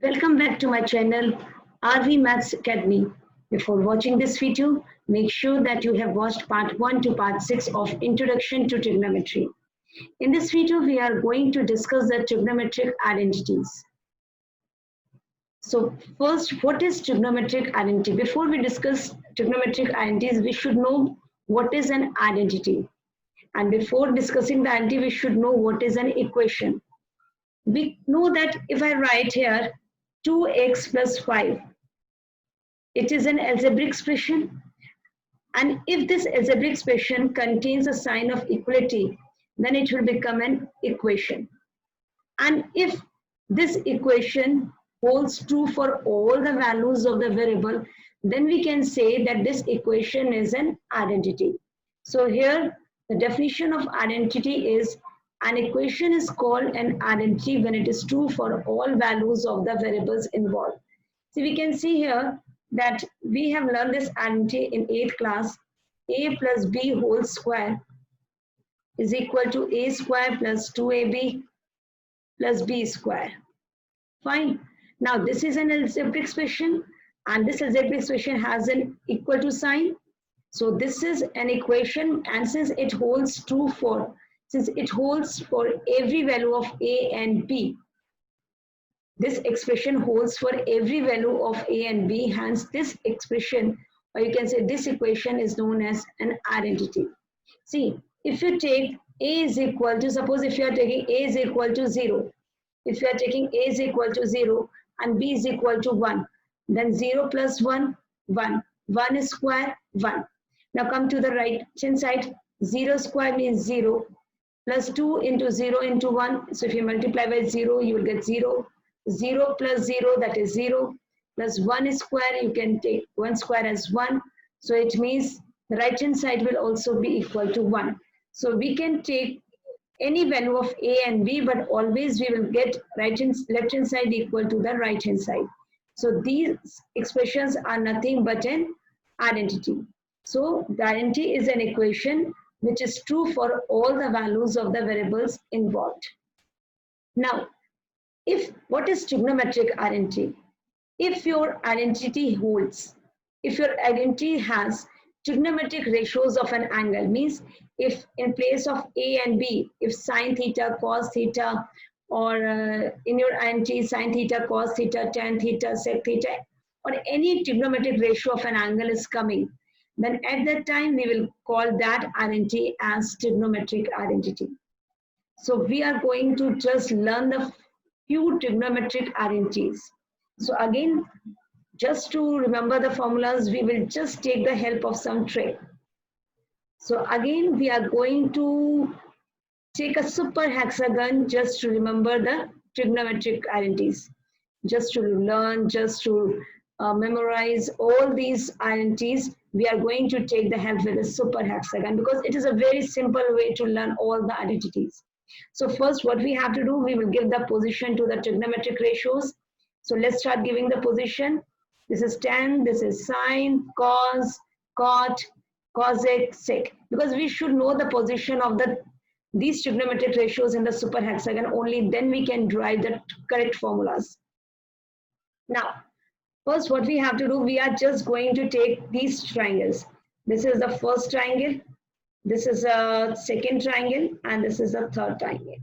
Welcome back to my channel RV Maths Academy. Before watching this video, make sure that you have watched part 1 to part 6 of Introduction to Trigonometry. In this video, we are going to discuss the trigonometric identities. So first, what is trigonometric identity? Before we discuss trigonometric identities, we should know what is an identity. And before discussing the identity, we should know what is an equation. We know that if I write here 2x plus 5, it is an algebraic expression. And if this algebraic expression contains a sign of equality, then it will become an equation. And if this equation holds true for all the values of the variable, then we can say that this equation is an identity. So here, the definition of identity is an equation is called an identity when it is true for all values of the variables involved. So we can see here that we have learned this identity in 8th class. A plus b whole square is equal to a square plus 2ab plus b square. Fine. Now this is an algebraic expression, and this algebraic expression has an equal to sign. So this is an equation, and since it holds for every value of a and b, this expression holds for every value of a and b, hence this expression, or you can say this equation, is known as an identity. See, if you take a is equal to, suppose if you are taking a is equal to 0, if you are taking a is equal to 0 and b is equal to 1, then 0 plus 1, 1. 1 is square, 1. Now come to the right hand side. 0 square means 0, plus 2 into 0 into 1. So if you multiply by 0, you will get 0. 0 plus 0, that is 0. Plus 1 is square, you can take 1 square as 1. So it means the right hand side will also be equal to 1. So we can take any value of a and b, but always we will get left hand side equal to the right hand side. So these expressions are nothing but an identity. So the identity is an equation which is true for all the values of the variables involved. Now, what is trigonometric identity? If your identity holds, if your identity has trigonometric ratios of an angle, means if in place of a and b, if sine theta, cos theta, or in your identity sine theta, cos theta, tan theta, sec theta, or any trigonometric ratio of an angle is coming, then at that time we will call that identity as trigonometric identity. So we are going to just learn the few trigonometric identities. So again, just to remember the formulas, we will just take the help of some trick. So again, we are going to take a super hexagon just to remember the trigonometric identities. Just to learn, just to memorize all these identities, we are going to take the help with a super hexagon, because it is a very simple way to learn all the identities. So first, what we have to do, we will give the position to the trigonometric ratios. So let's start giving the position. This is tan, this is sine, cos, cot, cosec, sec. Because we should know the position of these trigonometric ratios in the super hexagon, only then we can derive the correct formulas. Now, first what we have to do, we are just going to take these triangles. This is the first triangle, this is a second triangle, and this is the third triangle.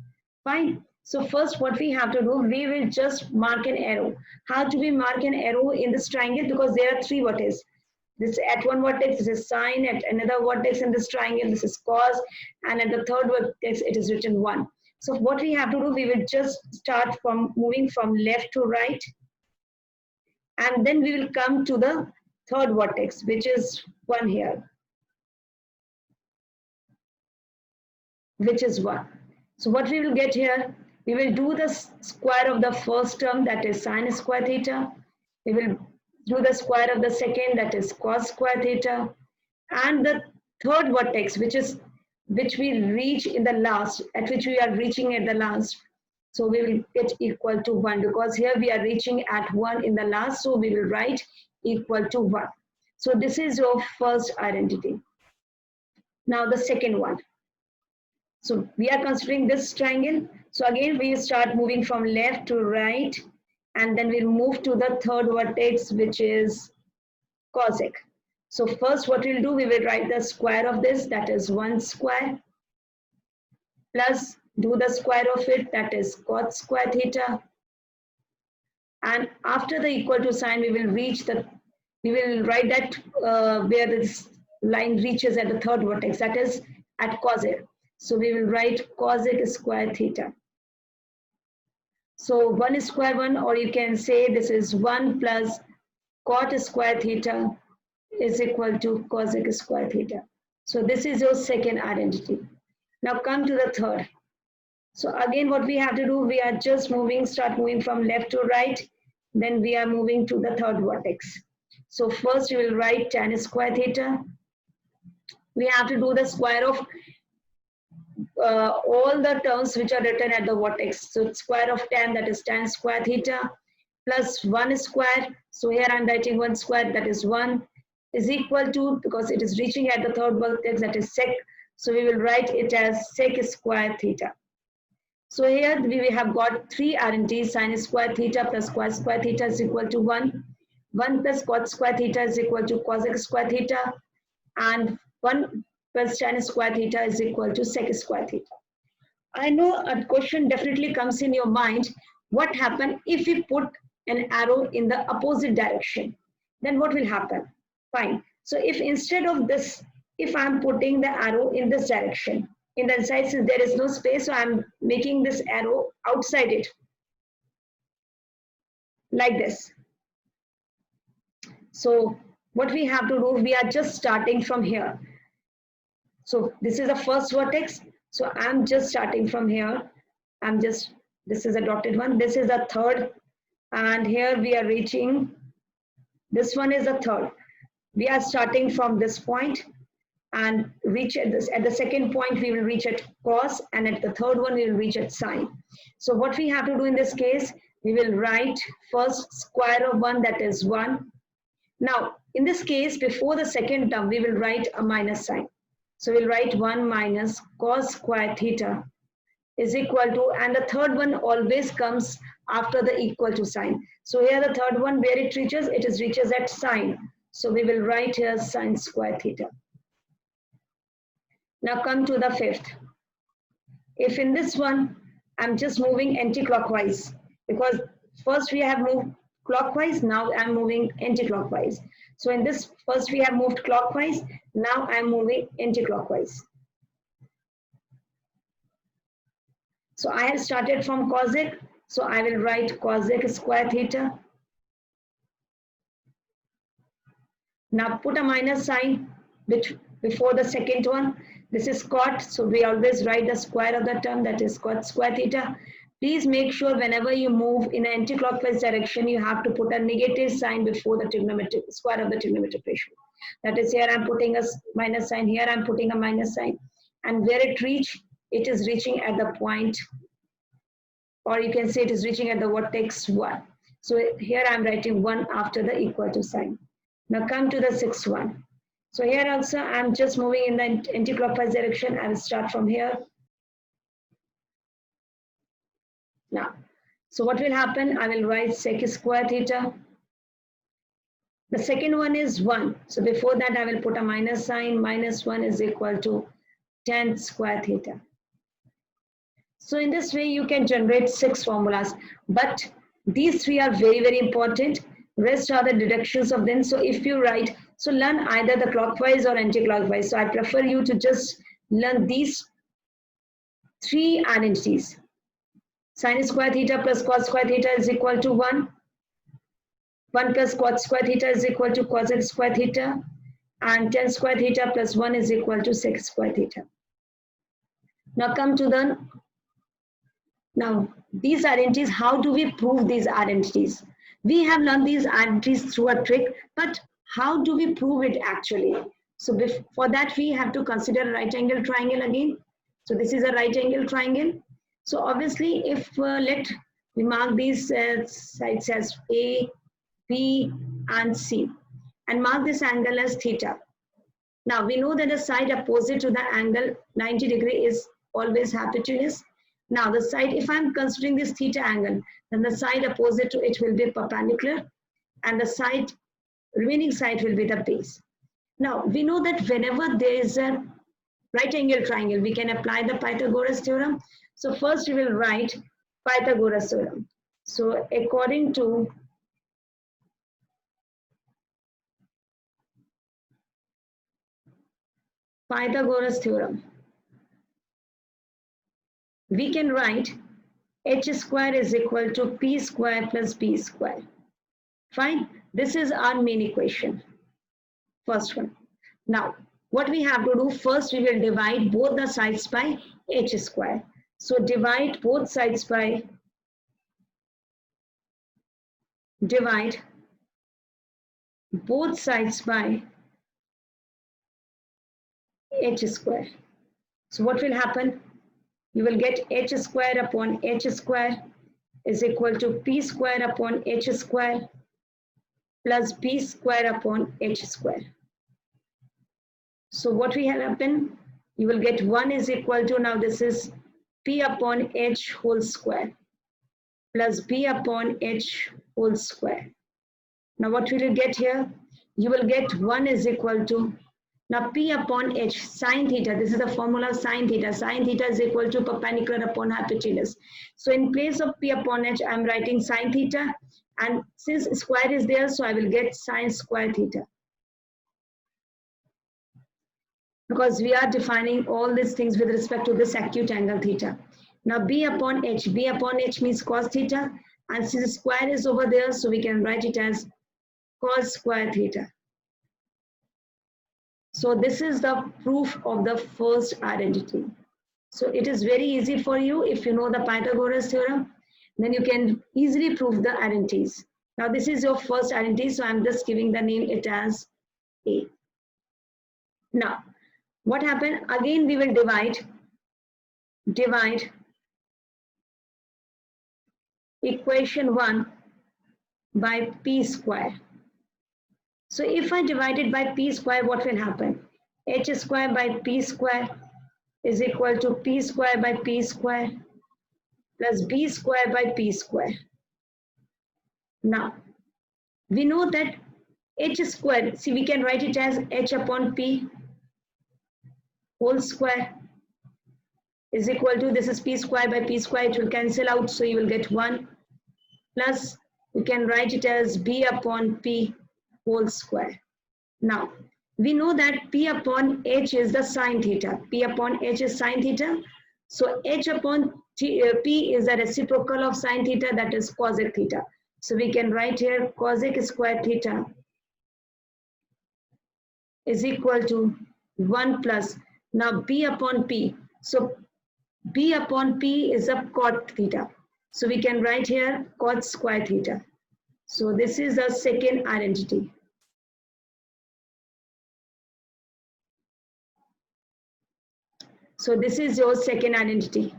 Fine. So first what we have to do, we will just mark an arrow. How do we mark an arrow in this triangle? Because there are 3 vertices. This at one vertex, this is sine, at another vertex in this triangle, this is cos, and at the third vertex, it is written 1. So what we have to do, we will just start from moving from left to right, and then we will come to the third vertex, which is 1 here, which is 1. So what we will get here, we will do the square of the first term, that is sine square theta. We will do the square of the second, that is cos square theta, and the third vertex, which we reach in the last, at which we are reaching at the last. So we will get equal to 1, because here we are reaching at 1 in the last, so we will write equal to 1. So this is your first identity. Now the second one. So we are considering this triangle. So again, we start moving from left to right, And then we'll move to the third vertex, which is cosec. So first what we'll do, we will write the square of this, that is 1 square, plus do the square of it, that is cot square theta. And after the equal to sign, we will write that where this line reaches at the third vertex, that is at cosec. So we will write cosec square theta. So 1 square 1, or you can say this is 1 plus cot square theta is equal to cosec square theta. So this is your second identity. Now come to the third. So again, what we have to do, we are just start moving from left to right. Then we are moving to the third vertex. So first we will write tan square theta. We have to do the square of all the terms which are written at the vertex. So square of tan, that is tan square theta, plus 1 square. So here I'm writing 1 square, that is 1, is equal to, because it is reaching at the third vertex, that is sec. So we will write it as sec square theta. So here we have got three identities: sin square theta plus cos square theta is equal to 1. 1 plus cot square theta is equal to cosec square theta. And 1 plus tan square theta is equal to sec square theta. I know a question definitely comes in your mind. What happens if we put an arrow in the opposite direction? Then what will happen? Fine. So if instead of this, if I'm putting the arrow in this direction, in the inside, since there is no space, so I'm making this arrow outside it, like this. So what we have to do, we are just starting from here. So this is the first vertex. So I'm just starting from here. This is a dotted one. This is the third. And here we are reaching, this one is the third. We are starting from this point and reach at this. At the second point, we will reach at cos, and at the third one, we will reach at sine. So what we have to do in this case, we will write first square of 1, that is 1. Now, in this case, before the second term, we will write a minus sign. So we'll write 1 minus cos square theta is equal to, and the third one always comes after the equal to sign. So here the third one, where it reaches at sine. So we will write here sine square theta. Now come to the fifth. If in this one, I'm just moving anti-clockwise, because first we have moved clockwise, now I'm moving anti-clockwise. So in this, first we have moved clockwise, now I'm moving anti-clockwise. So I have started from cosec, so I will write cosec square theta. Now put a minus sign before the second one. This is cot, so we always write the square of the term, that is cot square theta. Please make sure whenever you move in an anti-clockwise direction, you have to put a negative sign before the trigonometric square of the trigonometric ratio. That is, here I'm putting a minus sign, here I'm putting a minus sign. And where it is reaching at the point, or you can say it is reaching at the vertex 1. So here I'm writing 1 after the equal to sign. Now come to the sixth one. So here also I'm just moving in the anti-clockwise direction. I will start from here. Now, so what will happen? I will write sec square theta. The second one is 1. So before that I will put a minus sign. Minus 1 is equal to tan square theta. So in this way you can generate 6 formulas. But these 3 are very, very important. Rest are the deductions of them. So if you write, so learn either the clockwise or anti-clockwise. So I prefer you to just learn these 3 identities. Sin square theta plus cos square theta is equal to 1. 1 plus cot square theta is equal to cosec square theta. And tan square theta plus 1 is equal to sec square theta. Now come to the, now these identities, how do we prove these identities? We have learned these identities through a trick, but how do we prove it actually? So for that we have to consider a right angle triangle again. So this is a right angle triangle. So obviously if let we mark these sides as A, B and C and mark this angle as theta. Now we know that the side opposite to the angle 90 degree is always hypotenuse, Now the side, if I'm considering this theta angle, then the side opposite to it will be perpendicular, and the side, remaining side will be the base. Now we know that whenever there is a right angle triangle, we can apply the Pythagoras theorem. So first we will write Pythagoras theorem. So according to Pythagoras theorem, we can write h square is equal to p square plus b square. Fine. This is our main equation. First one. Now, what we have to do, first we will divide both the sides by h square. So divide both sides by h square. So what will happen? You will get h square upon h square is equal to p square upon h square plus b square upon h square. So what will happen? You will get 1 is equal to, now this is p upon h whole square plus b upon h whole square. Now what will you get here? You will get 1 is equal to, now p upon h sine theta, this is the formula of sine theta. Sine theta is equal to perpendicular upon hypotenuse. So in place of p upon h, I am writing sine theta, and since square is there, so I will get sine square theta. Because we are defining all these things with respect to this acute angle theta. Now b upon h means cos theta, and since square is over there, so we can write it as cos square theta. So this is the proof of the first identity. So it is very easy for you if you know the Pythagoras theorem, then you can easily prove the identities. Now this is your first identity, so I'm just giving the name it as A. Now, what happened? Again, we will divide equation 1 by p square. So if I divide it by p square, what will happen? H square by p square is equal to p square by p square plus b square by p square. Now, we know that h square, see, we can write it as h upon p whole square is equal to, this is p square by p square, it will cancel out, so you will get 1 plus, you can write it as b upon p whole square. Now, we know that p upon h is the sine theta. P upon h is sine theta. So h upon p is the reciprocal of sine theta, that is cosec theta. So we can write here cosec square theta is equal to 1 plus, now b upon p. So b upon p is a cot theta. So we can write here cot square theta. So this is the second identity. So this is your second identity.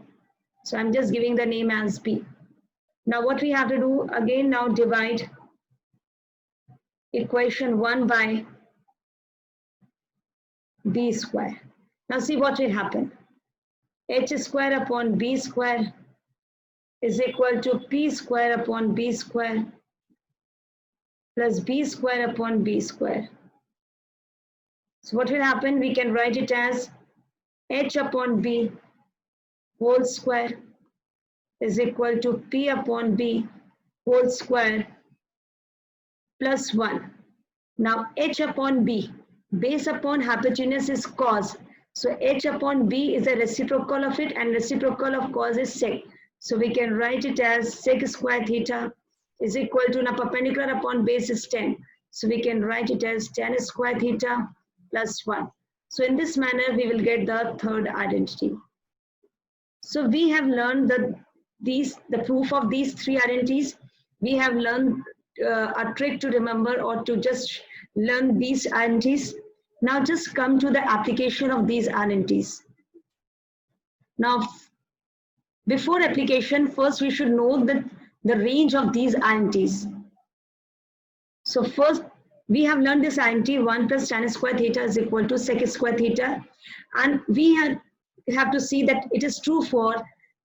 So I'm just giving the name as B. Now what we have to do, again now divide equation 1 by B square. Now see what will happen. H square upon B square is equal to P square upon B square plus B square upon B square. So what will happen? We can write it as H upon B whole square is equal to P upon B whole square plus 1. Now H upon B, base upon hypotenuse is cos. So H upon B is a reciprocal of it, and reciprocal of cos is sec. So we can write it as sec square theta is equal to, now perpendicular upon base is 10. So we can write it as tan square theta plus 1. So in this manner, we will get the third identity. So we have learned the proof of these three identities. We have learned a trick to remember, or to just learn these identities. Now just come to the application of these identities. Now, before application, first we should know the range of these identities. So first, we have learned this identity 1 plus tan square theta is equal to sec square theta, and we have to see that it is true for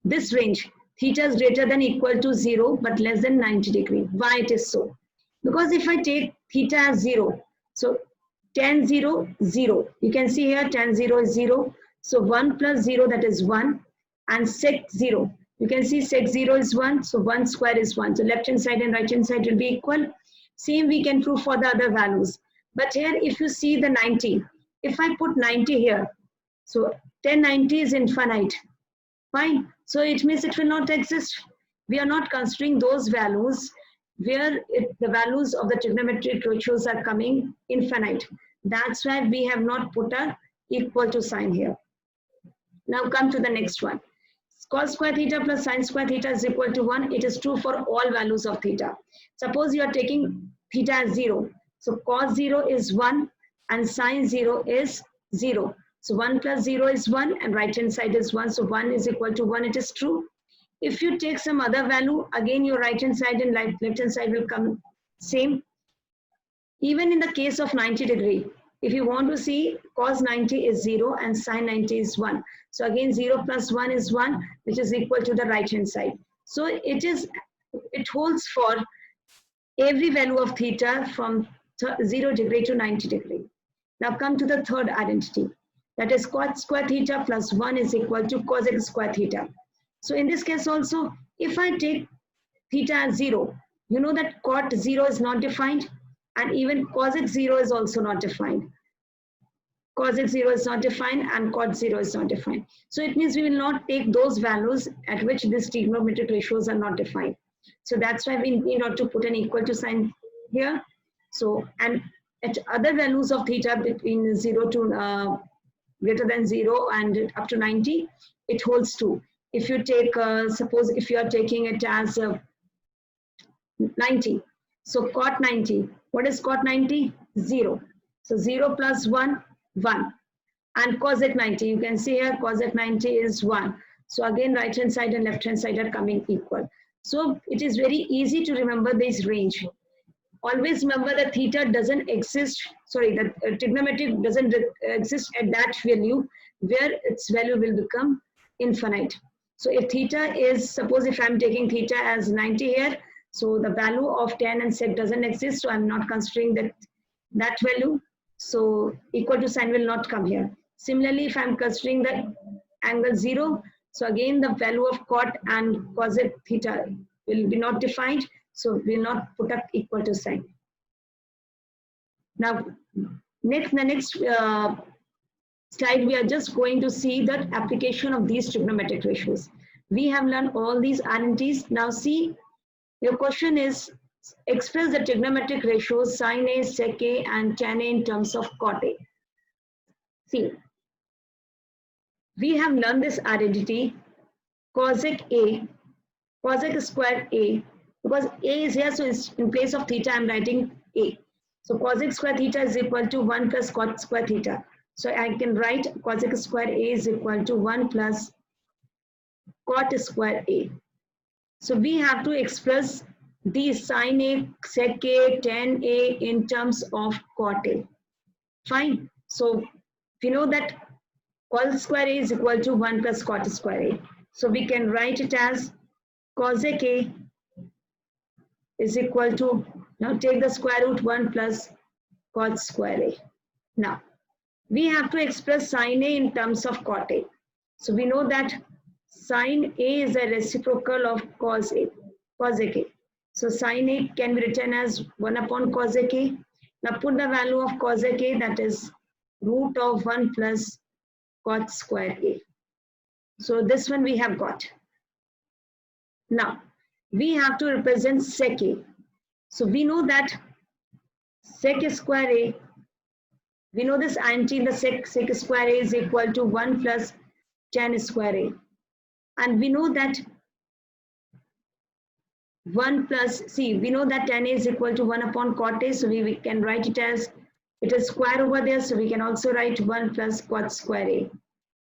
this range, theta is greater than equal to 0 but less than 90 degree. Why it is so? Because if I take theta as 0, so tan 0, 0. You can see here tan 0 is 0. So 1 plus 0, that is 1. And sec 0. You can see sec 0 is 1. So 1 square is 1. So left hand side and right hand side will be equal. Same we can prove for the other values. But here if you see the 90, if I put 90 here, so 1090 is infinite. Fine. So it means it will not exist. We are not considering those values where the values of the trigonometric ratios are coming infinite. That's why we have not put a equal to sign here. Now come to the next one. Cos square theta plus sin square theta is equal to 1. It is true for all values of theta. Suppose you are taking theta as 0. So cos 0 is 1 and sin 0 is 0. So 1 plus 0 is 1 and right hand side is 1. So 1 is equal to 1. It is true. If you take some other value, again your right hand side and left hand side will come same. Even in the case of 90 degree, if you want to see cos 90 is 0 and sin 90 is 1. So again 0 plus 1 is 1, which is equal to the right hand side. So it holds for every value of theta from 0 degree to 90 degree. Now come to the third identity. That is cot square theta plus 1 is equal to cosec square theta. So in this case also, if I take theta as 0, you know that cot 0 is not defined and even cosec 0 is also not defined. Cosec 0 is not defined and cot 0 is not defined. So it means we will not take those values at which these trigonometric ratios are not defined. So that's why we need not to put an equal to sign here. So, and at other values of theta between 0 to greater than 0 and up to 90, it holds true. If you take, suppose if you are taking it as 90, so cot 90, what is cot 90? 0. So 0 plus 1, 1. And cosec 90, you can see here cosec 90 is 1. So again, right hand side and left hand side are coming equal. So it is very easy to remember this range. Always remember that theta doesn't exist, sorry, that trigonometric doesn't exist at that value where its value will become infinite. So if theta is, suppose if I'm taking theta as 90 here, so the value of tan and sec doesn't exist, so I'm not considering that value. So equal to sign will not come here. Similarly, if I'm considering the angle 0, so again the value of cot and cosec theta will be not defined, so we'll not put up equal to sign. Now, the next slide, we are just going to see the application of these trigonometric ratios. We have learned all these identities. Now see, your question is, express the trigonometric ratios sin A, sec A and tan A in terms of cot A. See, we have learned this identity, cosec A, cosec square A, because A is here, so it's in place of theta, I'm writing A. So cosec square theta is equal to 1 plus cot square theta. So I can write cosec square A is equal to 1 plus cot square A. So we have to express these sin A, sec A, tan A in terms of cot A. Fine. So we know that cos square A is equal to 1 plus cot square A. So we can write it as cosec A is equal to, now take the square root 1 plus cot square A. Now, we have to express sin A in terms of cot A. So we know that sin A is a reciprocal of cosec A. So sin A can be written as 1 upon cosec A. Now put the value of cosec A, that is root of 1 plus cot square A. So this one we have got. Now, we have to represent sec A. So we know that sec square A, we know this identity in the sec square A is equal to 1 plus tan square A. And we know that 1 plus, see, we know that tan A is equal to 1 upon cot A. So we can write it as, it is square over there. So we can also write 1 plus cot square A.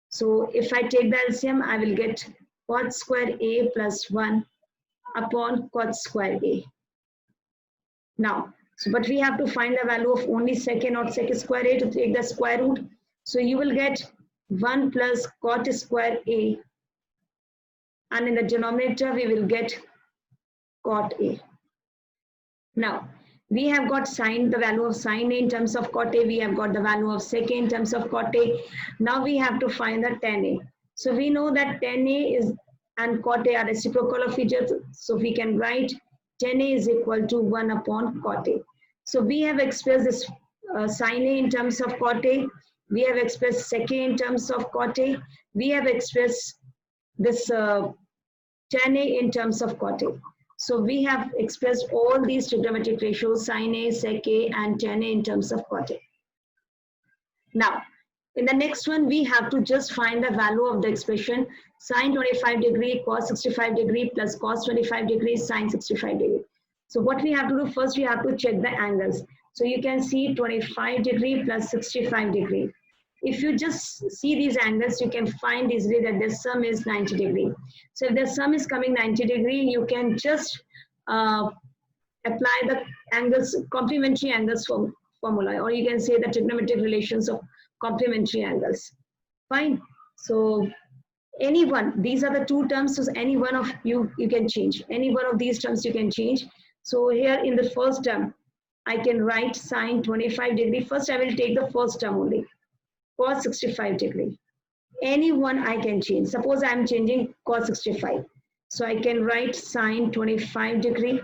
So if I take the LCM, I will get cot square A plus 1 upon cot square A. Now, so but we have to find the value of only sec A, not sec square A, to take the square root. So you will get 1 plus cot square A and in the denominator we will get cot A. Now, we have got sine, the value of sine A in terms of cot A. We have got the value of sec A in terms of cot A. Now we have to find the tan A. So we know that tan A is and cot A are reciprocal of each other. So we can write tan A is equal to 1 upon cot A. So we have expressed this sine A in terms of cot A. We have expressed sec A in terms of cot A. We have expressed this tan A in terms of cot A. So we have expressed all these trigonometric ratios, sine A, sec A, and tan A in terms of cot A. Now, in the next one, we have to just find the value of the expression sine 25 degree, cos 65 degree, plus cos 25 degrees, sine 65 degree. So what we have to do first, we have to check the angles. So you can see 25 degree plus 65 degree. If you just see these angles, you can find easily that the sum is 90 degree. So if the sum is coming 90 degree, you can just apply the angles, complementary angles formula, or you can say the trigonometric relations of complementary angles. Fine. So any one, these are the two terms, so any one of you can change. Any one of these terms you can change. So here in the first term, I can write sine 25 degree. First, I will take the first term only. Cos 65 degree. Any one I can change. Suppose I am changing cos 65. So I can write sine 25 degree.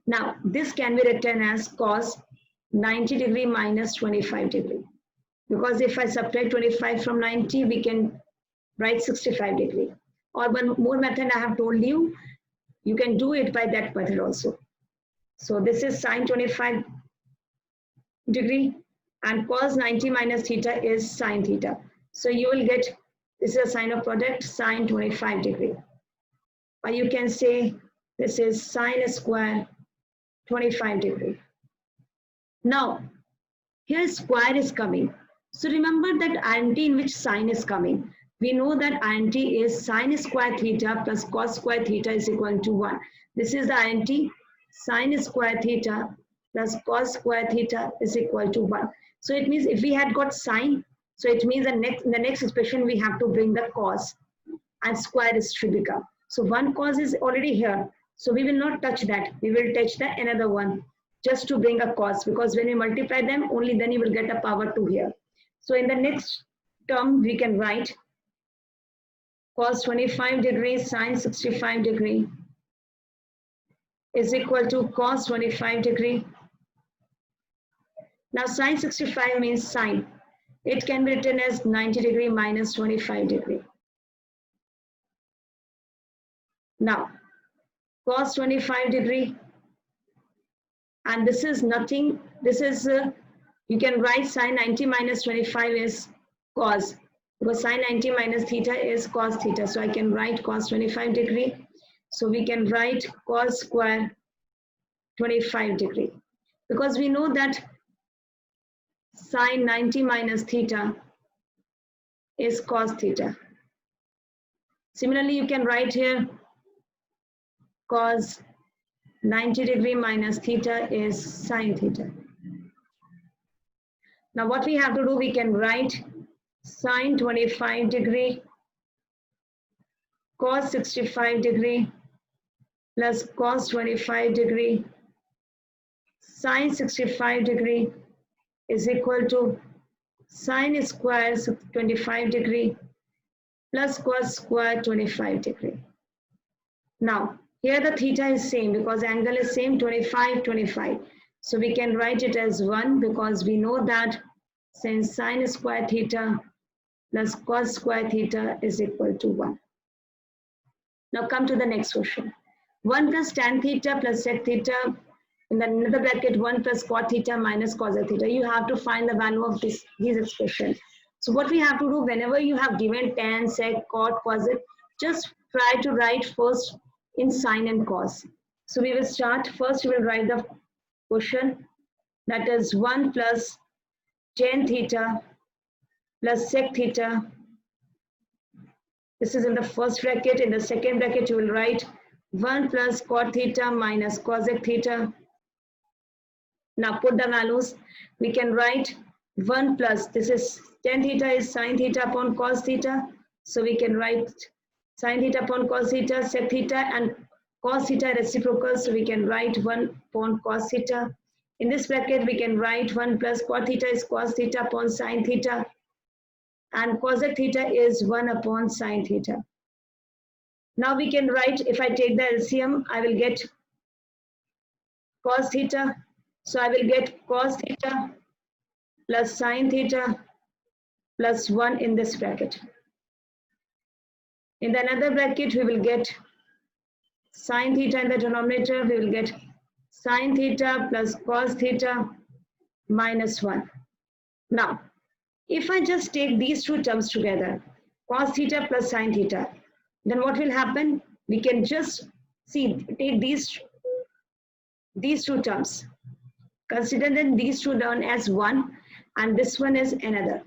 Now this can be written as cos 90 degree minus 25 degree. Because if I subtract 25 from 90, we can write 65 degree. Or one more method I have told you, you can do it by that method also. So this is sine 25 degree. And cos 90 minus theta is sine theta. So you will get, this is a sign of product, sine 25 degree. Or you can say this is sine square 25 degree. Now, here square is coming. So remember that identity in which sine is coming. We know that identity is sine square theta plus cos square theta is equal to 1. This is the identity, sine square theta plus cos square theta is equal to 1. So it means if we had got sine, so it means the next expression we have to bring the cos and square is should become. So one cos is already here. So we will not touch that. We will touch the another one just to bring a cos, because when we multiply them, only then you will get a power 2 here. So in the next term, we can write cos 25 degrees sine 65 degree is equal to cos 25 degree. Now sine 65 means sine. It can be written as 90 degree minus 25 degree. Now cos 25 degree, and this is nothing, this is, you can write sine 90 minus 25 is cos, because sine 90 minus theta is cos theta. So I can write cos 25 degree. So we can write cos square 25 degree, because we know that sine 90 minus theta is cos theta. Similarly, you can write here cos 90 degree minus theta is sine theta. Now what we have to do, we can write sine 25 degree cos 65 degree plus cos 25 degree sine 65 degree is equal to sine square 25 degree plus cos square 25 degree. Now here the theta is same because angle is same, 25, 25. So we can write it as 1 because we know that since sine square theta plus cos square theta is equal to 1. Now come to the next question. 1 plus tan theta plus sec theta, in the another bracket 1 plus cot theta minus cos theta. You have to find the value of these expressions. So what we have to do, whenever you have given tan, sec, cot, cos, just try to write first in sine and cos. So we will start, first we will write the question, that is 1 plus tan theta plus sec theta. This is in the first bracket. In the second bracket you will write 1 plus cot theta minus cosec theta. Now put the values. We can write 1 plus, this is tan theta is sine theta upon cos theta. So we can write Sin theta upon cos theta, sec theta and cos theta reciprocal, so we can write 1 upon cos theta. In this bracket, we can write 1 plus cot theta is cos theta upon sin theta, and cosec theta is 1 upon sin theta. Now we can write, if I take the LCM, I will get cos theta. So I will get cos theta plus sin theta plus 1 in this bracket. In the another bracket, we will get sin theta in the denominator. We will get sin theta plus cos theta minus 1. Now, if I just take these two terms together, cos theta plus sin theta, then what will happen? We can just take these two terms. Consider then these two down as 1 and this one is another.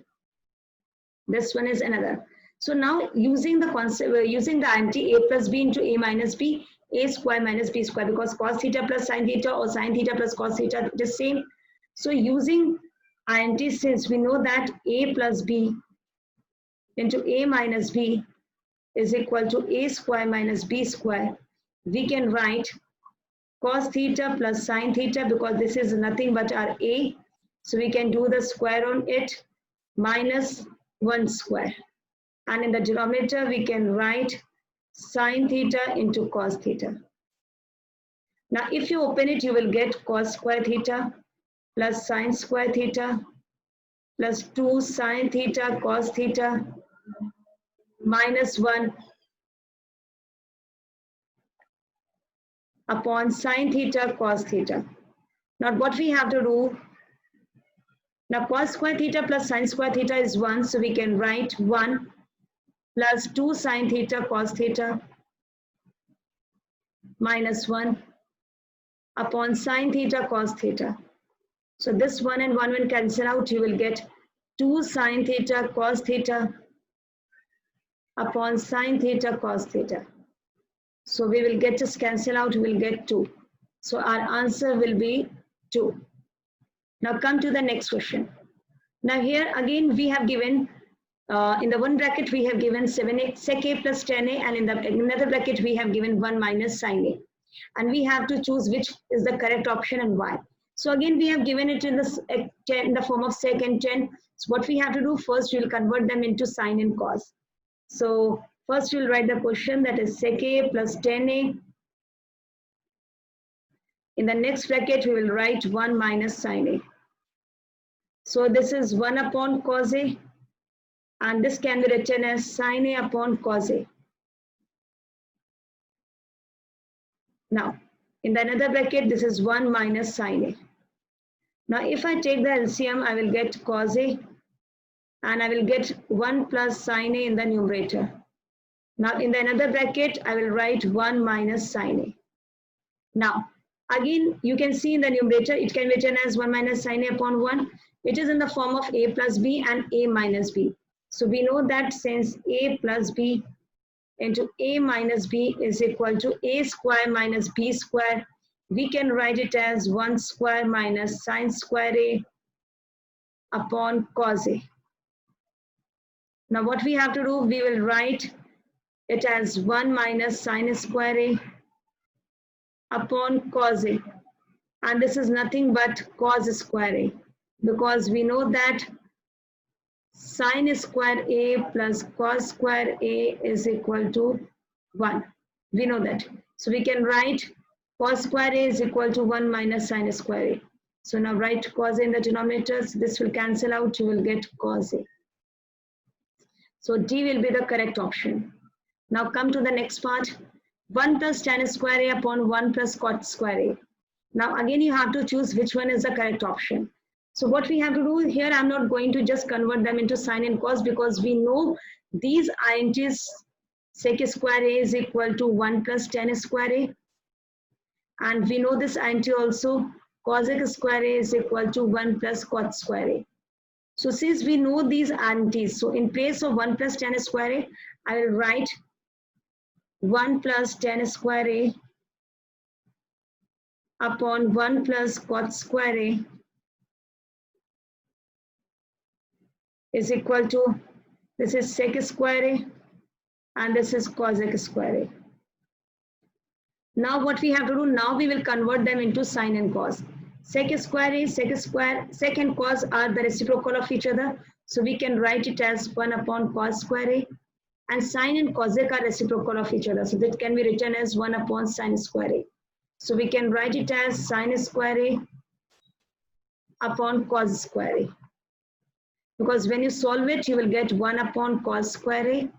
This one is another. So now using the concept, using the identity a plus b into a minus b, a square minus b square, because cos theta plus sin theta or sin theta plus cos theta is the same. So using identity, since we know that a plus b into a minus b is equal to a square minus b square, we can write cos theta plus sin theta, because this is nothing but our a. So we can do the square on it, minus 1 square. And in the denominator, we can write sin theta into cos theta. Now, if you open it, you will get cos square theta plus sin square theta plus 2 sin theta cos theta minus 1 upon sin theta cos theta. Now, what we have to do, now cos square theta plus sin square theta is 1, so we can write 1 plus 2 sin theta cos theta minus 1 upon sin theta cos theta. So this 1 and 1 will cancel out. You will get 2 sin theta cos theta upon sin theta cos theta. So we will get just cancel out, we will get 2. So our answer will be 2. Now come to the next question. Now here again we have given, in the one bracket we have given 7a sec a plus 10a, and in the another bracket we have given 1 minus sin a. And we have to choose which is the correct option and why. So again we have given it in the form of sec and 10. So what we have to do, first we will convert them into sin and cos. So first we'll write the question, that is sec a plus 10a. In the next bracket we will write 1 minus sin a. So this is 1 upon cos a, and this can be written as sin a upon cos a. Now in the another bracket, this is 1 minus sin a. Now if I take the LCM, I will get cos a, and I will get 1 plus sin a in the numerator. Now in the another bracket, I will write 1 minus sin a. Now again, you can see in the numerator, it can be written as 1 minus sin a upon 1. It is in the form of a plus b and a minus b. So we know that since a plus b into a minus b is equal to a square minus b square, we can write it as 1 square minus sin square a upon cos a. Now what we have to do, we will write it as 1 minus sin square a upon cos a, and this is nothing but cos square a, because we know that sin square a plus cos square a is equal to 1. We know that. So we can write cos square a is equal to 1 minus sin square a. So now write cos a in the denominators. This will cancel out. You will get cos a. So D will be the correct option. Now come to the next part. 1 plus tan square a upon 1 plus cot square a. Now again you have to choose which one is the correct option. So what we have to do here, I'm not going to just convert them into sin and cos, because we know these INTs, sec square a is equal to 1 plus tan square a. And we know this INT also, cosec square a is equal to 1 plus cot square a. So since we know these INTs, so in place of 1 plus tan square a, I will write 1 plus tan square a upon 1 plus cot square a is equal to, this is sec square a and this is cos x square a. Now what we have to do, now we will convert them into sine and cos. Sec square a, sec and cos are the reciprocal of each other. So we can write it as 1 upon cos square a, and sine and cosec are reciprocal of each other. So that can be written as 1 upon sine square a. So we can write it as sine square a upon cos square a. Because when you solve it, you will get 1 upon cos square a.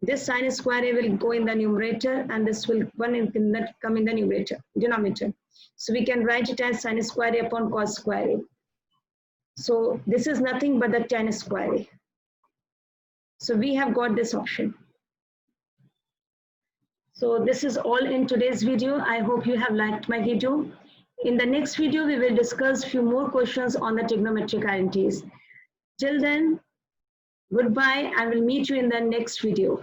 This sine square a will go in the numerator, and this will come in the denominator. So we can write it as sine square a upon cos square a. So this is nothing but the tan square a. So we have got this option. So this is all in today's video. I hope you have liked my video. In the next video, we will discuss few more questions on the trigonometric identities. Till then, goodbye, and we'll meet you in the next video.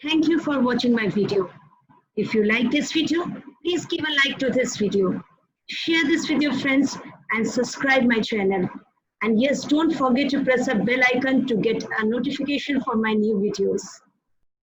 Thank you for watching my video. If you like this video, please give a like to this video. Share this with your friends and subscribe my channel. And yes, don't forget to press the bell icon to get a notification for my new videos.